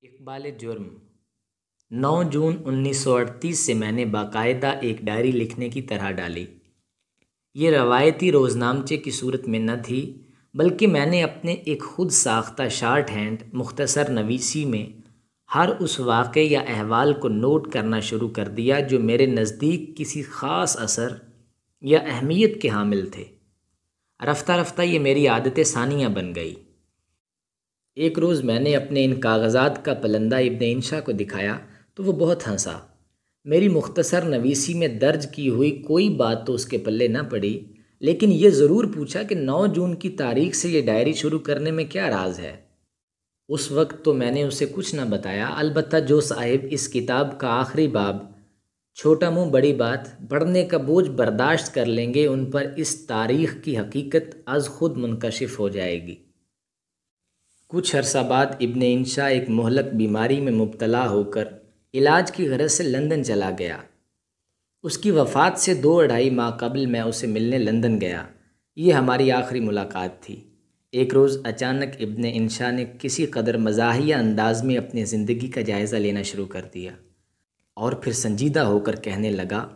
اقبال جرم 9 جون 1938 سے میں نے باقاعدہ ایک ڈائری لکھنے کی طرح ڈالی۔ یہ روایتی روزنامچے کی صورت میں نہ تھی، بلکہ میں نے اپنے ایک خود ساختہ شارٹ ہینڈ مختصر نویسی میں ہر اس واقعے یا احوال کو نوٹ کرنا شروع کر دیا جو میرے نزدیک کسی خاص اثر یا اہمیت کے حامل تھے۔ رفتہ رفتہ یہ میری عادت ثانیہ بن گئی۔ ایک روز میں نے اپنے ان کاغذات کا پلندہ ابن انشا کو دکھایا تو وہ بہت ہنسا۔ میری مختصر نویسی میں درج کی ہوئی کوئی بات تو اس کے پلے نہ پڑی، لیکن یہ ضرور پوچھا کہ 9 جون کی تاریخ سے یہ ڈائری شروع کرنے میں کیا راز ہے۔ اس وقت تو میں نے اسے کچھ نہ بتایا، البتہ جو صاحب اس کتاب کا آخری باب چھوٹا منہ بڑی بات پڑھنے کا بوجھ برداشت کر لیں گے، ان پر اس تاریخ کی حقیقت از خود منکشف ہو جائے گی۔ کچھ عرصہ بعد ابن انشا ایک مہلک بیماری میں مبتلا ہو کر علاج کی غرض سے لندن چلا گیا۔ اس کی وفات سے 2 ماہ قبل میں اسے ملنے لندن گیا۔ یہ ہماری آخری ملاقات تھی۔ ایک روز اچانک ابن انشا نے کسی قدر مزاحیہ انداز میں اپنی زندگی کا جائزہ لینا شروع کر دیا، اور پھر سنجیدہ ہو کر کہنے لگا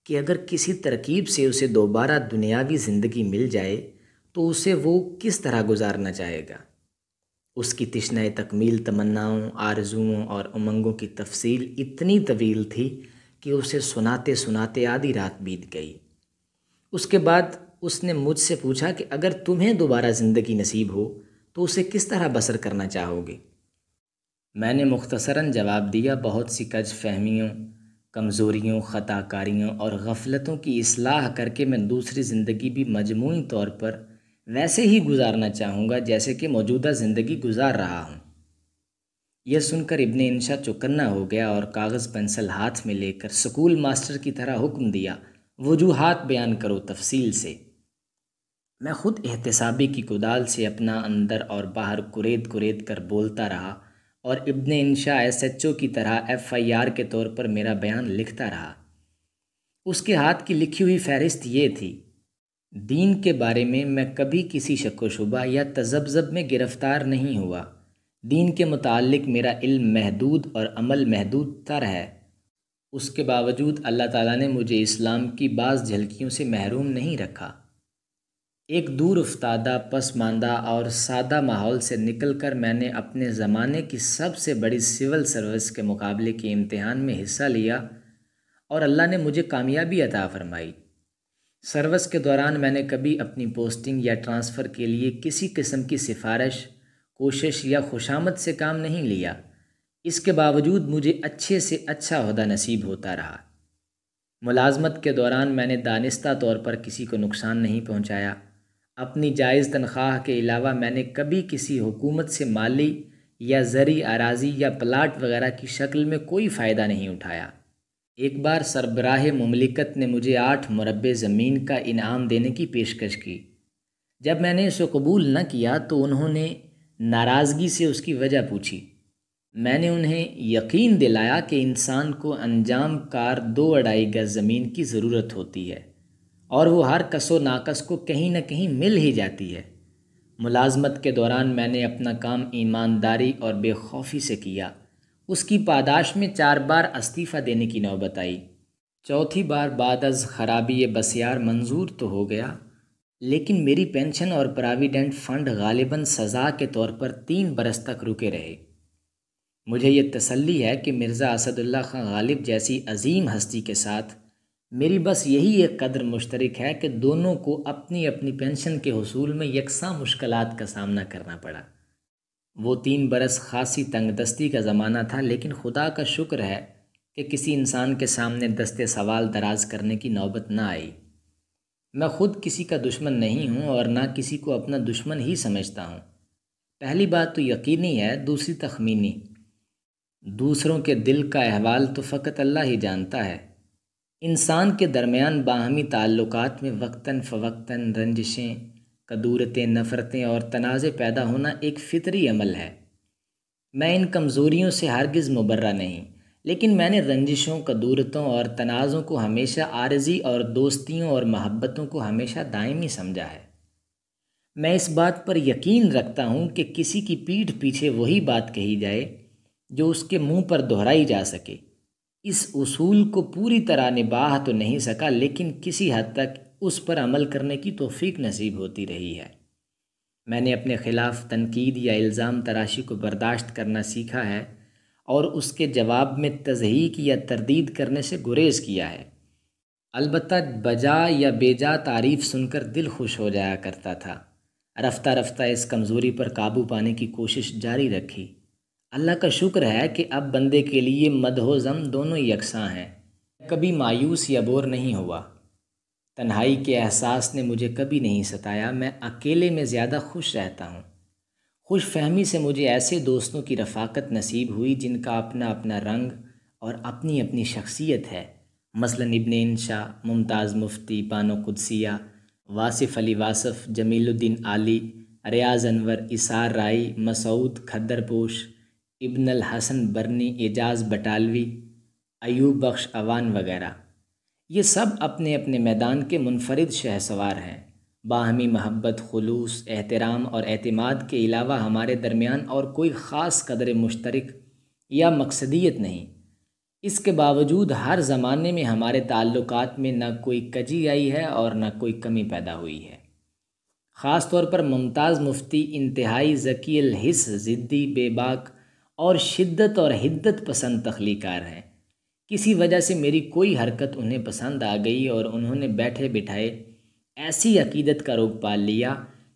کہ اگر کسی ترکیب سے اسے دوبارہ دنیاوی زندگی مل جائے تو اسے وہ کس طرح گزارنا چاہے گا۔ اس کی تشنہ تکمیل تمناؤں، آرزوؤں اور امنگوں کی تفصیل اتنی طویل تھی کہ اسے سناتے سناتے آدھی رات بیت گئی۔ اس کے بعد اس نے مجھ سے پوچھا کہ اگر تمہیں دوبارہ زندگی نصیب ہو تو اسے کس طرح بسر کرنا چاہو گے؟ میں نے مختصراً جواب دیا، بہت سی کج فہمیوں، کمزوریوں، خطا کاریوں اور غفلتوں کی اصلاح کر کے میں دوسری زندگی بھی مجموعی طور پر ویسے ہی گزارنا چاہوں گا جیسے کہ موجودہ زندگی گزار رہا ہوں۔ یہ سن کر ابن انشا چوکنا ہو گیا اور کاغذ پنسل ہاتھ میں لے کر سکول ماسٹر کی طرح حکم دیا، وجوہات بیان کرو تفصیل سے۔ میں خود احتسابی کی کدال سے اپنا اندر اور باہر کرید کرید کر بولتا رہا، اور ابن انشا SHO کی طرح FIR کے طور پر میرا بیان لکھتا رہا۔ اس کے ہاتھ کی لکھی ہوئی فہرست یہ تھی: دین کے بارے میں کبھی کسی شک و شبہ یا تذبذب میں گرفتار نہیں ہوا۔ دین کے متعلق میرا علم محدود اور عمل محدود تر ہے۔ اس کے باوجود اللہ تعالیٰ نے مجھے اسلام کی بعض جھلکیوں سے محروم نہیں رکھا۔ ایک دور افتادہ، پسماندہ اور سادہ ماحول سے نکل کر میں نے اپنے زمانے کی سب سے بڑی سول سروس کے مقابلے کے امتحان میں حصہ لیا، اور اللہ نے مجھے کامیابی عطا فرمائی۔ سروس کے دوران میں نے کبھی اپنی پوسٹنگ یا ٹرانسفر کے لیے کسی قسم کی سفارش، کوشش یا خوشامد سے کام نہیں لیا۔ اس کے باوجود مجھے اچھے سے اچھا عہدہ نصیب ہوتا رہا۔ ملازمت کے دوران میں نے دانستہ طور پر کسی کو نقصان نہیں پہنچایا۔ اپنی جائز تنخواہ کے علاوہ میں نے کبھی کسی حکومت سے مالی یا زرعی اراضی یا پلاٹ وغیرہ کی شکل میں کوئی فائدہ نہیں اٹھایا۔ ایک بار سربراہ مملکت نے مجھے 8 مربع زمین کا انعام دینے کی پیشکش کی۔ جب میں نے اسے قبول نہ کیا تو انہوں نے ناراضگی سے اس کی وجہ پوچھی۔ میں نے انہیں یقین دلایا کہ انسان کو انجام کار 2-2.5 گز زمین کی ضرورت ہوتی ہے، اور وہ ہر کس و ناقص کو کہیں نہ کہیں مل ہی جاتی ہے۔ ملازمت کے دوران میں نے اپنا کام ایمانداری اور بے خوفی سے کیا۔ اس کی پاداش میں 4 بار استعفیٰ دینے کی نوبت آئی۔ چوتھی بار بعد از خرابی بسیار منظور تو ہو گیا، لیکن میری پینشن اور پراویڈنٹ فنڈ غالباً سزا کے طور پر 3 برس تک رکے رہے۔ مجھے یہ تسلی ہے کہ مرزا اسد اللہ خان غالب جیسی عظیم ہستی کے ساتھ میری بس یہی ایک قدر مشترک ہے کہ دونوں کو اپنی اپنی پینشن کے حصول میں یکساں مشکلات کا سامنا کرنا پڑا۔ وہ 3 برس خاصی تنگ دستی کا زمانہ تھا، لیکن خدا کا شکر ہے کہ کسی انسان کے سامنے دستے سوال دراز کرنے کی نوبت نہ آئی۔ میں خود کسی کا دشمن نہیں ہوں اور نہ کسی کو اپنا دشمن ہی سمجھتا ہوں۔ پہلی بات تو یقینی ہے، دوسری تخمینی۔ دوسروں کے دل کا احوال تو فقط اللہ ہی جانتا ہے۔ انسان کے درمیان باہمی تعلقات میں وقتاً فوقتاً رنجشیں، کدورتیں، نفرتیں اور تنازع پیدا ہونا ایک فطری عمل ہے۔ میں ان کمزوریوں سے ہرگز مبرہ نہیں، لیکن میں نے رنجشوں، کدورتوں اور تنازعوں کو ہمیشہ عارضی اور دوستیوں اور محبتوں کو ہمیشہ دائمی سمجھا ہے۔ میں اس بات پر یقین رکھتا ہوں کہ کسی کی پیٹھ پیچھے وہی بات کہی جائے جو اس کے منہ پر دہرائی جا سکے۔ اس اصول کو پوری طرح نبھا تو نہیں سکا، لیکن کسی حد تک اس پر عمل کرنے کی توفیق نصیب ہوتی رہی ہے۔ میں نے اپنے خلاف تنقید یا الزام تراشی کو برداشت کرنا سیکھا ہے، اور اس کے جواب میں تضحیک یا تردید کرنے سے گریز کیا ہے۔ البتہ بجا یا بے جا تعریف سن کر دل خوش ہو جایا کرتا تھا۔ رفتہ رفتہ اس کمزوری پر قابو پانے کی کوشش جاری رکھی۔ اللہ کا شکر ہے کہ اب بندے کے لیے مدح و ذم دونوں یکساں ہیں۔ کبھی مایوس یا بور نہیں ہوا۔ تنہائی کے احساس نے مجھے کبھی نہیں ستایا۔ میں اکیلے میں زیادہ خوش رہتا ہوں۔ خوش فہمی سے مجھے ایسے دوستوں کی رفاقت نصیب ہوئی جن کا اپنا اپنا رنگ اور اپنی اپنی شخصیت ہے۔ مثلاً ابن انشا، ممتاز مفتی، بانو قدسیہ، واصف علی واصف، جمیل الدین عالی، ریاض انور، اسار رائی، مسعود کھدرپوش، ابن الحسن برنی، اعجاز بٹالوی، ایوب بخش اوان وغیرہ۔ یہ سب اپنے اپنے میدان کے منفرد شہسوار ہیں۔ باہمی محبت، خلوص، احترام اور اعتماد کے علاوہ ہمارے درمیان اور کوئی خاص قدر مشترک یا مقصدیت نہیں۔ اس کے باوجود ہر زمانے میں ہمارے تعلقات میں نہ کوئی کجی آئی ہے اور نہ کوئی کمی پیدا ہوئی ہے۔ خاص طور پر ممتاز مفتی انتہائی ذکی الحس، ضدی، بے باک اور شدت اور حدت پسند تخلیقار ہیں۔ کسی وجہ سے میری کوئی حرکت انہیں پسند آ گئی اور انہوں نے بیٹھے بٹھائے ایسی عقیدت کا رخ پال لیا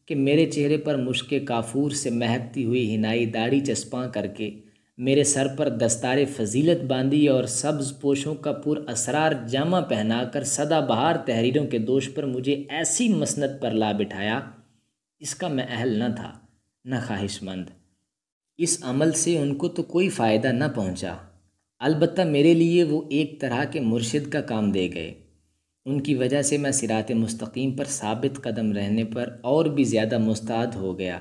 کہ میرے چہرے پر مشک کافور سے مہکتی ہوئی حنائی داڑھی چسپاں کر کے میرے سر پر دستار فضیلت باندھی اور سبز پوشوں کا پر اسرار جامہ پہنا کر سدا بہار تحریروں کے دوش پر مجھے ایسی مسند پر لا بٹھایا اس کا میں اہل نہ تھا، نہ خواہش مند۔ اس عمل سے ان کو تو کوئی فائدہ نہ پہنچا، البتہ میرے لیے وہ ایک طرح کے مرشد کا کام دے گئے۔ ان کی وجہ سے میں صراط مستقیم پر ثابت قدم رہنے پر اور بھی زیادہ مستعد ہو گیا،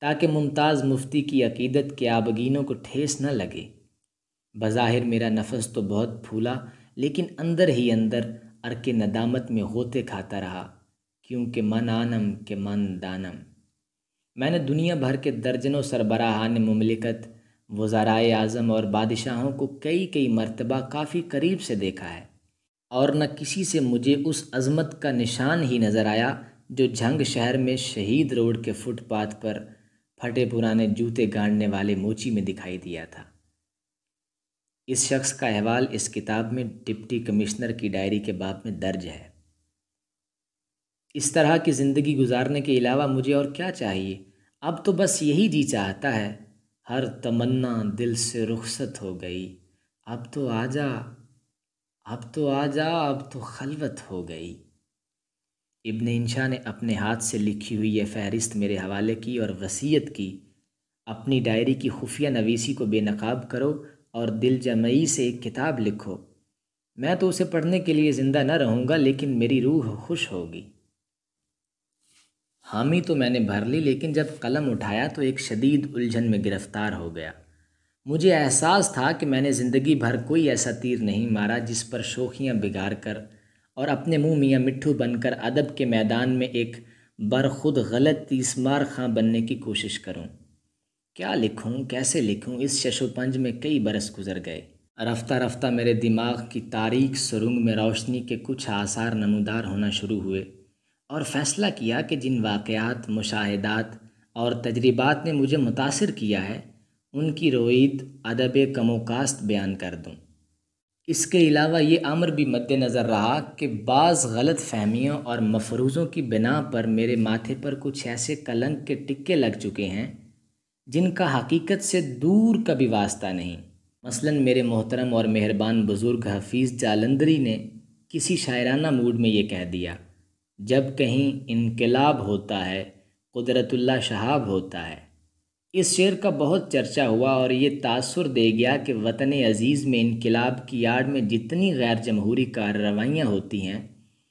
تاکہ ممتاز مفتی کی عقیدت کے آبگینوں کو ٹھیس نہ لگے۔ بظاہر میرا نفس تو بہت پھولا، لیکن اندر ہی اندر ارک ندامت میں غوطے کھاتا رہا، کیونکہ من آنم کہ من دانم۔ میں نے دنیا بھر کے درجنوں سربراہان مملکت، وزرائے اعظم اور بادشاہوں کو کئی مرتبہ کافی قریب سے دیکھا ہے، اور نہ کسی سے مجھے اس عظمت کا نشان ہی نظر آیا جو جھنگ شہر میں شہید روڈ کے فٹ پاتھ پر پھٹے پرانے جوتے گاڑنے والے موچی میں دکھائی دیا تھا۔ اس شخص کا احوال اس کتاب میں ڈپٹی کمشنر کی ڈائری کے باب میں درج ہے۔ اس طرح کی زندگی گزارنے کے علاوہ مجھے اور کیا چاہیے؟ اب تو بس یہی جی چاہتا ہے، ہر تمنا دل سے رخصت ہو گئی، اب تو آ جا، اب تو آ جا، اب تو خلوت ہو گئی۔ ابن انشا نے اپنے ہاتھ سے لکھی ہوئی یہ فہرست میرے حوالے کی اور وصیت کی، اپنی ڈائری کی خفیہ نویسی کو بے نقاب کرو اور دل جمعی سے ایک کتاب لکھو۔ میں تو اسے پڑھنے کے لیے زندہ نہ رہوں گا، لیکن میری روح خوش ہوگی۔ حامی تو میں نے بھر لی، لیکن جب قلم اٹھایا تو ایک شدید الجھن میں گرفتار ہو گیا۔ مجھے احساس تھا کہ میں نے زندگی بھر کوئی ایسا تیر نہیں مارا جس پر شوخیاں بگاڑ کر اور اپنے منہ میاں مٹھو بن کر ادب کے میدان میں ایک برخود غلط تیسمار خاں بننے کی کوشش کروں۔ کیا لکھوں، کیسے لکھوں، اس شش و پنج میں کئی برس گزر گئے۔ رفتہ رفتہ میرے دماغ کی تاریک سرنگ میں روشنی کے کچھ آثار نمودار ہونا شروع ہوئے، اور فیصلہ کیا کہ جن واقعات، مشاہدات اور تجربات نے مجھے متاثر کیا ہے ان کی روید ادب کم و کاست بیان کر دوں۔ اس کے علاوہ یہ امر بھی مد نظر رہا کہ بعض غلط فہمیوں اور مفروضوں کی بنا پر میرے ماتھے پر کچھ ایسے کلنک کے ٹکے لگ چکے ہیں جن کا حقیقت سے دور کا بھی واسطہ نہیں۔ مثلاً میرے محترم اور مہربان بزرگ حفیظ جالندری نے کسی شاعرانہ موڈ میں یہ کہہ دیا، جب کہیں انقلاب ہوتا ہے قدرت اللہ شہاب ہوتا ہے۔ اس شعر کا بہت چرچا ہوا اور یہ تاثر دے گیا کہ وطن عزیز میں انقلاب کی آڑ میں جتنی غیر جمہوری کارروائیاں ہوتی ہیں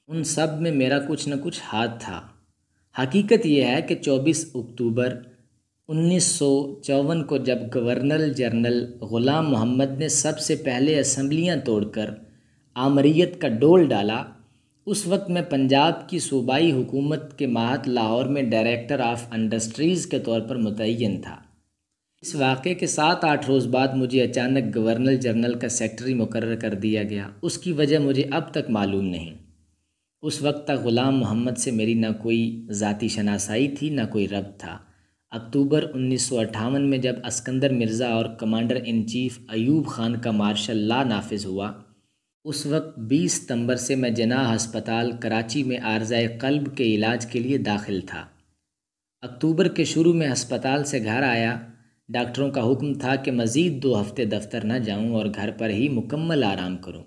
ان سب میں میرا کچھ نہ کچھ ہاتھ تھا۔ حقیقت یہ ہے کہ 24 اکتوبر 1954 کو جب گورنر جنرل غلام محمد نے سب سے پہلے اسمبلیاں توڑ کر آمریت کا ڈول ڈالا، اس وقت میں پنجاب کی صوبائی حکومت کے ماہت لاہور میں ڈائریکٹر آف انڈسٹریز کے طور پر متعین تھا۔ اس واقعے کے 7-8 روز بعد مجھے اچانک گورنر جنرل کا سیکٹری مقرر کر دیا گیا۔ اس کی وجہ مجھے اب تک معلوم نہیں۔ اس وقت تک غلام محمد سے میری نہ کوئی ذاتی شناسائی تھی نہ کوئی ربط تھا۔ اکتوبر 1958 میں جب اسکندر مرزا اور commander in chief Ayub Khan کا مارشل لا نافذ ہوا، اس وقت 20 ستمبر سے میں جناح ہسپتال کراچی میں عارضۂ قلب کے علاج کے لیے داخل تھا۔ اکتوبر کے شروع میں ہسپتال سے گھر آیا۔ ڈاکٹروں کا حکم تھا کہ مزید 2 ہفتے دفتر نہ جاؤں اور گھر پر ہی مکمل آرام کروں۔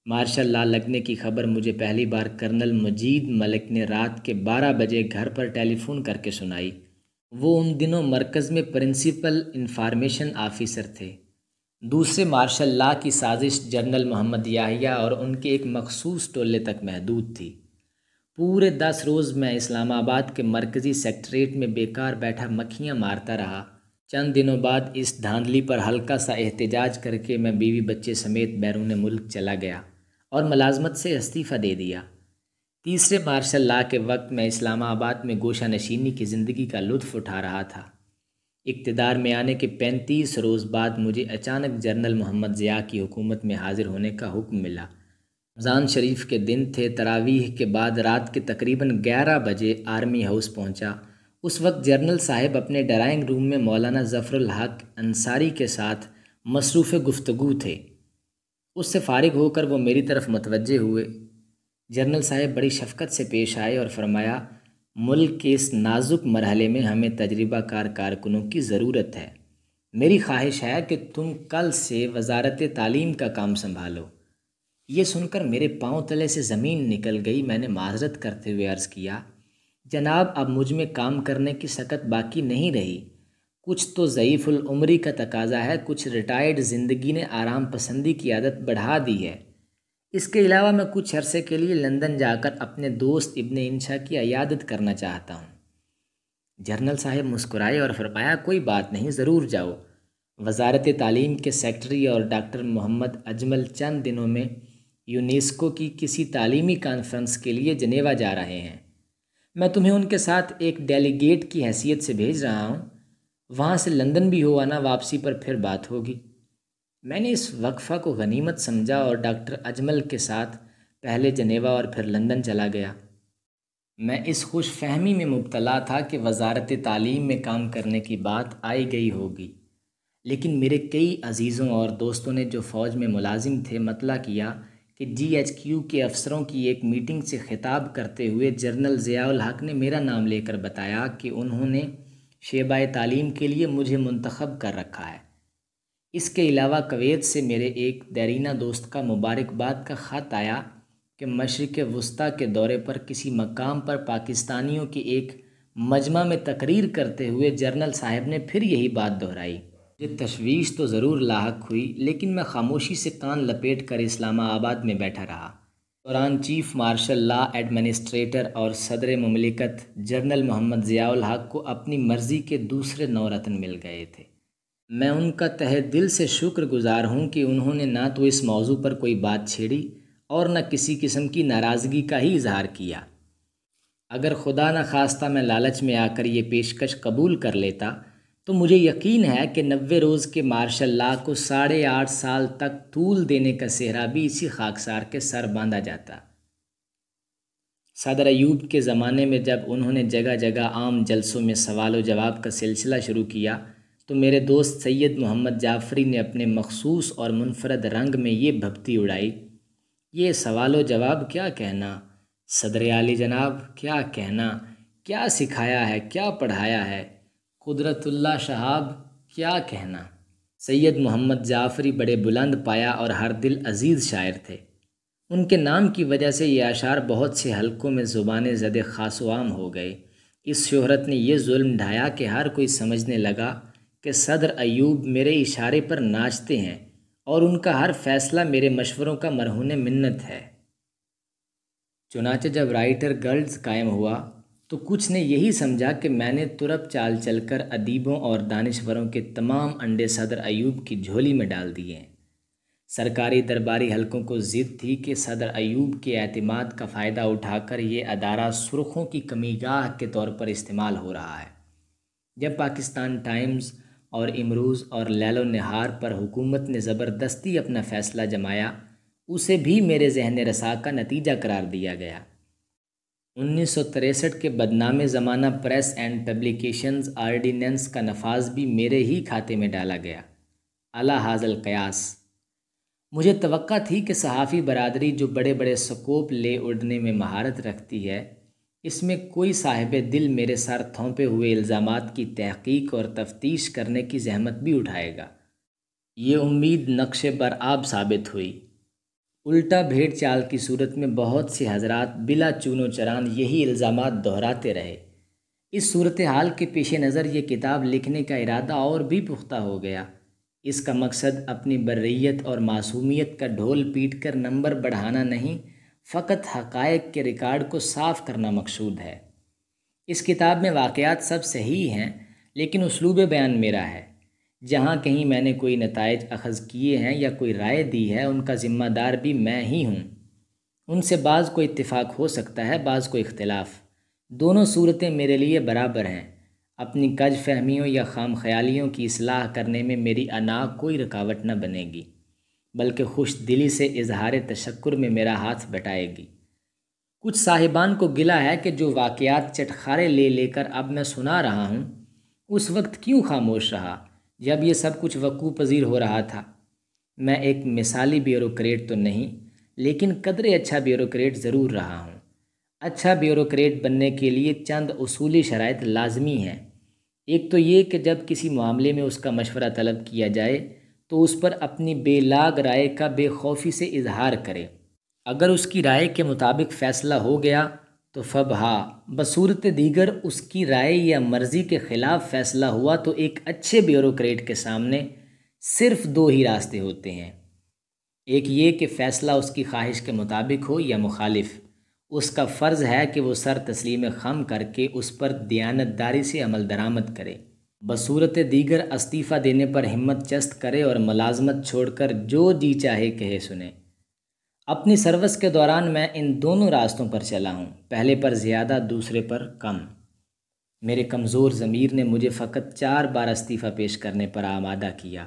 مارشل لا لگنے کی خبر مجھے پہلی بار کرنل مجید ملک نے رات کے 12 بجے گھر پر ٹیلی فون کر کے سنائی۔ وہ ان دنوں مرکز میں پرنسپل انفارمیشن آفیسر تھے۔ دوسرے مارشل لا کی سازش جنرل محمد یحییٰ اور ان کے ایک مخصوص ٹولے تک محدود تھی۔ پورے 10 روز میں اسلام آباد کے مرکزی سیکٹریٹ میں بیکار بیٹھا مکھیاں مارتا رہا۔ چند دنوں بعد اس دھاندلی پر ہلکا سا احتجاج کر کے میں بیوی بچے سمیت بیرون ملک چلا گیا اور ملازمت سے استعفیٰ دے دیا۔ تیسرے مارشل لا کے وقت میں اسلام آباد میں گوشہ نشینی کی زندگی کا لطف اٹھا رہا تھا۔ اقتدار میں آنے کے 35 روز بعد مجھے اچانک جنرل محمد ضیاء کی حکومت میں حاضر ہونے کا حکم ملا۔ رمضان شریف کے دن تھے۔ تراویح کے بعد رات کے تقریباً 11 بجے آرمی ہاؤس پہنچا۔ اس وقت جنرل صاحب اپنے ڈرائنگ روم میں مولانا ظفر الحق انصاری کے ساتھ مصروف گفتگو تھے۔ اس سے فارغ ہو کر وہ میری طرف متوجہ ہوئے۔ جنرل صاحب بڑی شفقت سے پیش آئے اور فرمایا، ملک کے اس نازک مرحلے میں ہمیں تجربہ کار کارکنوں کی ضرورت ہے۔ میری خواہش ہے کہ تم کل سے وزارت تعلیم کا کام سنبھالو۔ یہ سن کر میرے پاؤں تلے سے زمین نکل گئی۔ میں نے معذرت کرتے ہوئے عرض کیا، جناب اب مجھ میں کام کرنے کی سکت باقی نہیں رہی۔ کچھ تو ضعیف العمری کا تقاضا ہے، کچھ ریٹائرڈ زندگی نے آرام پسندی کی عادت بڑھا دی ہے۔ اس کے علاوہ میں کچھ عرصے کے لیے لندن جا کر اپنے دوست ابن انشا کی عیادت کرنا چاہتا ہوں۔ جنرل صاحب مسکرائے اور فرمایا، کوئی بات نہیں، ضرور جاؤ۔ وزارت تعلیم کے سیکٹری اور ڈاکٹر محمد اجمل چند دنوں میں یونیسکو کی کسی تعلیمی کانفرنس کے لیے جنیوا جا رہے ہیں۔ میں تمہیں ان کے ساتھ ایک ڈیلیگیٹ کی حیثیت سے بھیج رہا ہوں۔ وہاں سے لندن بھی ہو آنا، واپسی پر پھر بات ہوگی۔ میں نے اس وقفہ کو غنیمت سمجھا اور ڈاکٹر اجمل کے ساتھ پہلے جنیوا اور پھر لندن چلا گیا۔ میں اس خوش فہمی میں مبتلا تھا کہ وزارت تعلیم میں کام کرنے کی بات آئی گئی ہوگی، لیکن میرے کئی عزیزوں اور دوستوں نے جو فوج میں ملازم تھے مطلع کیا کہ GHQ کے افسروں کی ایک میٹنگ سے خطاب کرتے ہوئے جنرل ضیاء الحق نے میرا نام لے کر بتایا کہ انہوں نے شعبہ تعلیم کے لیے مجھے منتخب کر رکھا ہے۔ اس کے علاوہ کویت سے میرے ایک دیرینہ دوست کا مبارکباد کا خط آیا کہ مشرق وسطیٰ کے دورے پر کسی مقام پر پاکستانیوں کی ایک مجمع میں تقریر کرتے ہوئے جنرل صاحب نے پھر یہی بات دہرائی۔ مجھے تشویش تو ضرور لاحق ہوئی، لیکن میں خاموشی سے کان لپیٹ کر اسلام آباد میں بیٹھا رہا۔ دوران چیف مارشل لا ایڈمنسٹریٹر اور صدر مملکت جنرل محمد ضیاء الحق کو اپنی مرضی کے دوسرے نورتن مل گئے تھے۔ میں ان کا تہہ دل سے شکر گزار ہوں کہ انہوں نے نہ تو اس موضوع پر کوئی بات چھیڑی اور نہ کسی قسم کی ناراضگی کا ہی اظہار کیا۔ اگر خدا نخواستہ میں لالچ میں آ کر یہ پیشکش قبول کر لیتا تو مجھے یقین ہے کہ 90 روز کے مارشل لا کو 8.5 سال تک طول دینے کا سہرا بھی اسی خاکسار کے سر باندھا جاتا۔ صدر ایوب کے زمانے میں جب انہوں نے جگہ جگہ عام جلسوں میں سوال و جواب کا سلسلہ شروع کیا تو میرے دوست سید محمد جعفری نے اپنے مخصوص اور منفرد رنگ میں یہ بھپتی اڑائی، یہ سوال و جواب کیا کہنا، صدر عالی جناب کیا کہنا، کیا سکھایا ہے، کیا پڑھایا ہے، قدرت اللہ شہاب کیا کہنا۔ سید محمد جعفری بڑے بلند پایا اور ہر دل عزیز شاعر تھے۔ ان کے نام کی وجہ سے یہ اشعار بہت سے حلقوں میں زبان زد خاص و عام ہو گئے۔ اس شہرت نے یہ ظلم ڈھایا کہ ہر کوئی سمجھنے لگا کہ صدر ایوب میرے اشارے پر ناچتے ہیں اور ان کا ہر فیصلہ میرے مشوروں کا مرہون منت ہے۔ چنانچہ جب رائٹر گلڈز قائم ہوا تو کچھ نے یہی سمجھا کہ میں نے ترپ چال چل کر ادیبوں اور دانشوروں کے تمام انڈے صدر ایوب کی جھولی میں ڈال دیے ہیں۔ سرکاری درباری حلقوں کو ضد تھی کہ صدر ایوب کے اعتماد کا فائدہ اٹھا کر یہ ادارہ سرخوں کی کمی گاہ کے طور پر استعمال ہو رہا ہے۔ جب پاکستان ٹائمز اور امروز اور لیل و نہار پر حکومت نے زبردستی اپنا فیصلہ جمایا، اسے بھی میرے ذہن رسا کا نتیجہ قرار دیا گیا۔ 1963 کے بدنام زمانہ پریس اینڈ پبلیکیشنز آرڈیننس کا نفاذ بھی میرے ہی کھاتے میں ڈالا گیا۔ اعلیٰ حاصل قیاس، مجھے توقع تھی کہ صحافی برادری جو بڑے بڑے سکوپ لے اڑنے میں مہارت رکھتی ہے، اس میں کوئی صاحب دل میرے سر تھونپے ہوئے الزامات کی تحقیق اور تفتیش کرنے کی زحمت بھی اٹھائے گا۔ یہ امید نقش برآب ثابت ہوئی۔ الٹا بھیڑ چال کی صورت میں بہت سے حضرات بلا چون و چران یہی الزامات دہراتے رہے۔ اس صورتحال کے پیش نظر یہ کتاب لکھنے کا ارادہ اور بھی پختہ ہو گیا۔ اس کا مقصد اپنی بریت اور معصومیت کا ڈھول پیٹ کر نمبر بڑھانا نہیں، فقط حقائق کے ریکارڈ کو صاف کرنا مقصود ہے۔ اس کتاب میں واقعات سب صحیح ہیں، لیکن اسلوب بیان میرا ہے۔ جہاں کہیں میں نے کوئی نتائج اخذ کیے ہیں یا کوئی رائے دی ہے، ان کا ذمہ دار بھی میں ہی ہوں۔ ان سے بعض کو اتفاق ہو سکتا ہے، بعض کو اختلاف۔ دونوں صورتیں میرے لیے برابر ہیں۔ اپنی کج فہمیوں یا خام خیالیوں کی اصلاح کرنے میں میری انا کوئی رکاوٹ نہ بنے گی، بلکہ خوش دلی سے اظہار تشکر میں میرا ہاتھ بٹائے گی۔ کچھ صاحبان کو گلہ ہے کہ جو واقعات چٹخارے لے لے کر اب میں سنا رہا ہوں، اس وقت کیوں خاموش رہا جب یہ سب کچھ وقوع پذیر ہو رہا تھا۔ میں ایک مثالی بیوروکریٹ تو نہیں، لیکن قدرے اچھا بیوروکریٹ ضرور رہا ہوں۔ اچھا بیوروکریٹ بننے کے لیے چند اصولی شرائط لازمی ہیں۔ ایک تو یہ کہ جب کسی معاملے میں اس کا مشورہ طلب کیا جائے تو اس پر اپنی بے لاگ رائے کا بے خوفی سے اظہار کرے۔ اگر اس کی رائے کے مطابق فیصلہ ہو گیا تو فبہا، بصورت دیگر اس کی رائے یا مرضی کے خلاف فیصلہ ہوا تو ایک اچھے بیوروکریٹ کے سامنے صرف دو ہی راستے ہوتے ہیں۔ ایک یہ کہ فیصلہ اس کی خواہش کے مطابق ہو یا مخالف۔ اس کا فرض ہے کہ وہ سر تسلیم خم کر کے اس پر دیانت داری سے عمل درآمد کرے، بصورت دیگر استعفیٰ دینے پر ہمت چست کرے اور ملازمت چھوڑ کر جو جی چاہے کہے سنے۔ اپنی سروس کے دوران میں ان دونوں راستوں پر چلا ہوں، پہلے پر زیادہ، دوسرے پر کم۔ میرے کمزور ضمیر نے مجھے فقط 4 بار استعفیٰ پیش کرنے پر آمادہ کیا۔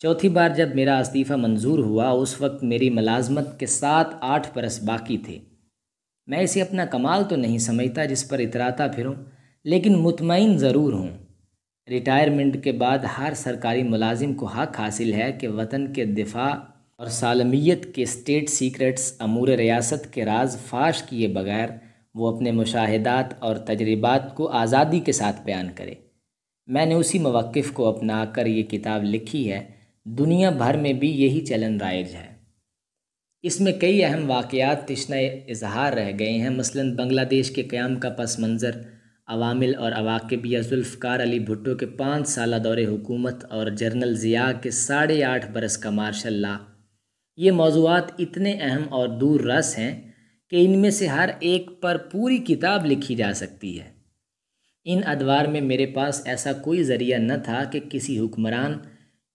چوتھی بار جب میرا استعفیٰ منظور ہوا، اس وقت میری ملازمت کے 7-8 برس باقی تھے۔ میں اسے اپنا کمال تو نہیں سمجھتا جس پر اتراتا پھروں، لیکن مطمئن ضرور ہوں۔ ریٹائرمنٹ کے بعد ہر سرکاری ملازم کو حق حاصل ہے کہ وطن کے دفاع اور سالمیت کے اسٹیٹ سیکرٹس، امور ریاست کے راز فاش کیے بغیر وہ اپنے مشاہدات اور تجربات کو آزادی کے ساتھ بیان کرے۔ میں نے اسی موقف کو اپنا کر یہ کتاب لکھی ہے۔ دنیا بھر میں بھی یہی چلن رائج ہے۔ اس میں کئی اہم واقعات تشنہ اظہار رہ گئے ہیں، مثلاً بنگلہ دیش کے قیام کا پس منظر، عوامل اور عواقب، یا ذوالفقار علی بھٹو کے 5 سالہ دور حکومت اور جنرل ضیاء کے 8.5 برس کا مارشل لا۔ یہ موضوعات اتنے اہم اور دور رس ہیں کہ ان میں سے ہر ایک پر پوری کتاب لکھی جا سکتی ہے۔ ان ادوار میں میرے پاس ایسا کوئی ذریعہ نہ تھا کہ کسی حکمران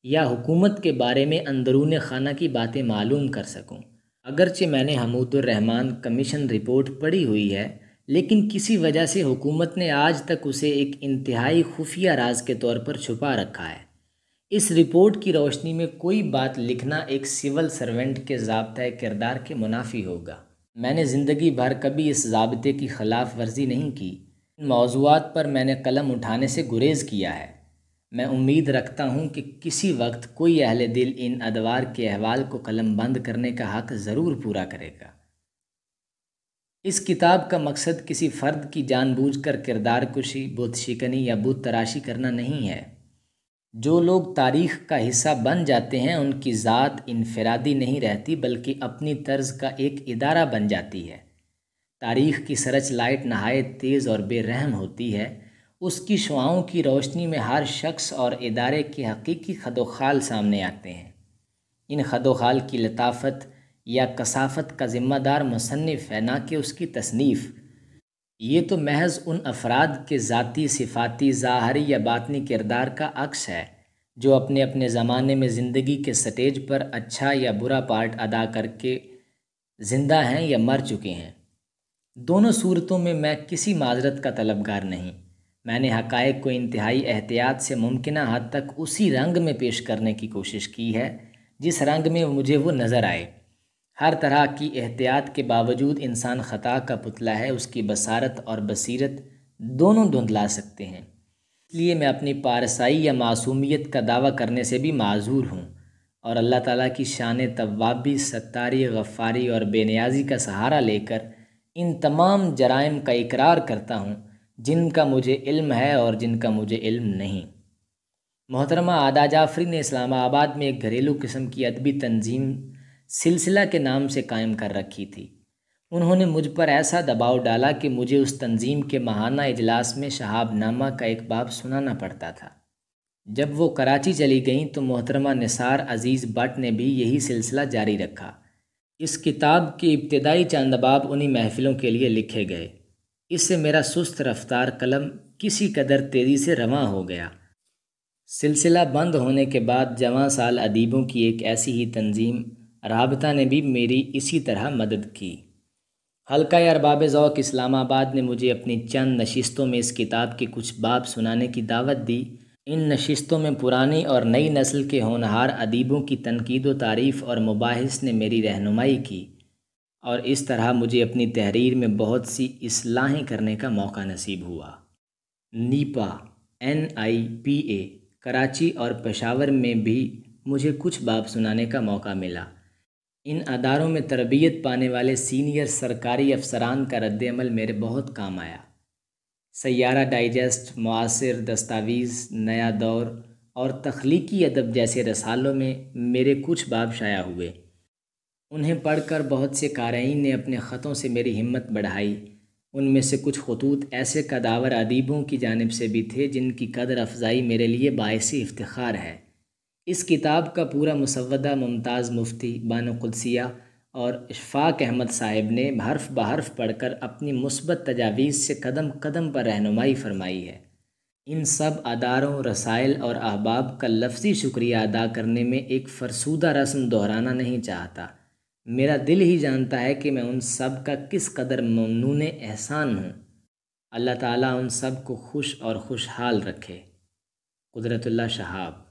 یا حکومت کے بارے میں اندرون خانہ کی باتیں معلوم کر سکوں۔ اگرچہ میں نے حمود الرحمن کمیشن رپورٹ پڑھی ہوئی ہے، لیکن کسی وجہ سے حکومت نے آج تک اسے ایک انتہائی خفیہ راز کے طور پر چھپا رکھا ہے۔ اس رپورٹ کی روشنی میں کوئی بات لکھنا ایک سول سرونٹ کے ضابطۂ کردار کے منافی ہوگا۔ میں نے زندگی بھر کبھی اس ضابطے کی خلاف ورزی نہیں کی۔ ان موضوعات پر میں نے قلم اٹھانے سے گریز کیا ہے۔ میں امید رکھتا ہوں کہ کسی وقت کوئی اہل دل ان ادوار کے احوال کو قلم بند کرنے کا حق ضرور پورا کرے گا۔ اس کتاب کا مقصد کسی فرد کی جان بوجھ کر کردار کشی، بت شکنی یا بت تراشی کرنا نہیں ہے۔ جو لوگ تاریخ کا حصہ بن جاتے ہیں، ان کی ذات انفرادی نہیں رہتی بلکہ اپنی طرز کا ایک ادارہ بن جاتی ہے۔ تاریخ کی سرچ لائٹ نہایت تیز اور بے رحم ہوتی ہے۔ اس کی شعاؤں کی روشنی میں ہر شخص اور ادارے کے حقیقی خد و خال سامنے آتے ہیں۔ ان خد و خال کی لطافت یا کثافت کا ذمہ دار مصنف ہے، نہ کہ اس کی تصنیف۔ یہ تو محض ان افراد کے ذاتی، صفاتی، ظاہری یا باطنی کردار کا عکس ہے جو اپنے اپنے زمانے میں زندگی کے سٹیج پر اچھا یا برا پارٹ ادا کر کے زندہ ہیں یا مر چکے ہیں۔ دونوں صورتوں میں کسی معذرت کا طلبگار نہیں۔ میں نے حقائق کو انتہائی احتیاط سے ممکنہ حد تک اسی رنگ میں پیش کرنے کی کوشش کی ہے جس رنگ میں مجھے وہ نظر آئے۔ ہر طرح کی احتیاط کے باوجود انسان خطا کا پتلا ہے، اس کی بصارت اور بصیرت دونوں دھندلا سکتے ہیں۔ اس لیے میں اپنی پارسائی یا معصومیت کا دعویٰ کرنے سے بھی معذور ہوں، اور اللہ تعالیٰ کی شان توابی، ستاری، غفاری اور بے نیازی کا سہارا لے کر ان تمام جرائم کا اقرار کرتا ہوں جن کا مجھے علم ہے اور جن کا مجھے علم نہیں۔ محترمہ عادا جعفری نے اسلام آباد میں ایک گھریلو قسم کی ادبی تنظیم سلسلہ کے نام سے قائم کر رکھی تھی۔ انہوں نے مجھ پر ایسا دباؤ ڈالا کہ مجھے اس تنظیم کے ماہانہ اجلاس میں شہاب نامہ کا ایک باب سنانا پڑتا تھا۔ جب وہ کراچی چلی گئیں تو محترمہ نثار عزیز بٹ نے بھی یہی سلسلہ جاری رکھا۔ اس کتاب کے ابتدائی چند باب انہی محفلوں کے لیے لکھے گئے۔ اس سے میرا سست رفتار قلم کسی قدر تیزی سے رواں ہو گیا۔ سلسلہ بند ہونے کے بعد جواں سال ادیبوں کی ایک ایسی ہی تنظیم رابطہ نے بھی میری اسی طرح مدد کی۔ حلقہ ارباب ذوق اسلام آباد نے مجھے اپنی چند نشستوں میں اس کتاب کے کچھ باب سنانے کی دعوت دی۔ ان نشستوں میں پرانی اور نئی نسل کے ہونہار ادیبوں کی تنقید و تعریف اور مباحث نے میری رہنمائی کی، اور اس طرح مجھے اپنی تحریر میں بہت سی اصلاحیں کرنے کا موقع نصیب ہوا۔ نیپا، NIPA کراچی اور پشاور میں بھی مجھے کچھ باب سنانے کا موقع ملا۔ ان اداروں میں تربیت پانے والے سینئر سرکاری افسران کا رد عمل میرے بہت کام آیا۔ سیارہ ڈائجسٹ، معاصر، دستاویز، نیا دور اور تخلیقی ادب جیسے رسالوں میں میرے کچھ باب شائع ہوئے۔ انہیں پڑھ کر بہت سے قارئین نے اپنے خطوں سے میری ہمت بڑھائی۔ ان میں سے کچھ خطوط ایسے قداور ادیبوں کی جانب سے بھی تھے جن کی قدر افزائی میرے لیے باعث افتخار ہے۔ اس کتاب کا پورا مسودہ ممتاز مفتی بانو قدسیہ اور اشفاق احمد صاحب نے حرف بحرف پڑھ کر اپنی مثبت تجاویز سے قدم قدم پر رہنمائی فرمائی ہے۔ ان سب اداروں، رسائل اور احباب کا لفظی شکریہ ادا کرنے میں ایک فرسودہ رسم دہرانا نہیں چاہتا۔ میرا دل ہی جانتا ہے کہ میں ان سب کا کس قدر ممنون احسان ہوں۔ اللہ تعالیٰ ان سب کو خوش اور خوشحال رکھے۔ قدرت اللہ شہاب۔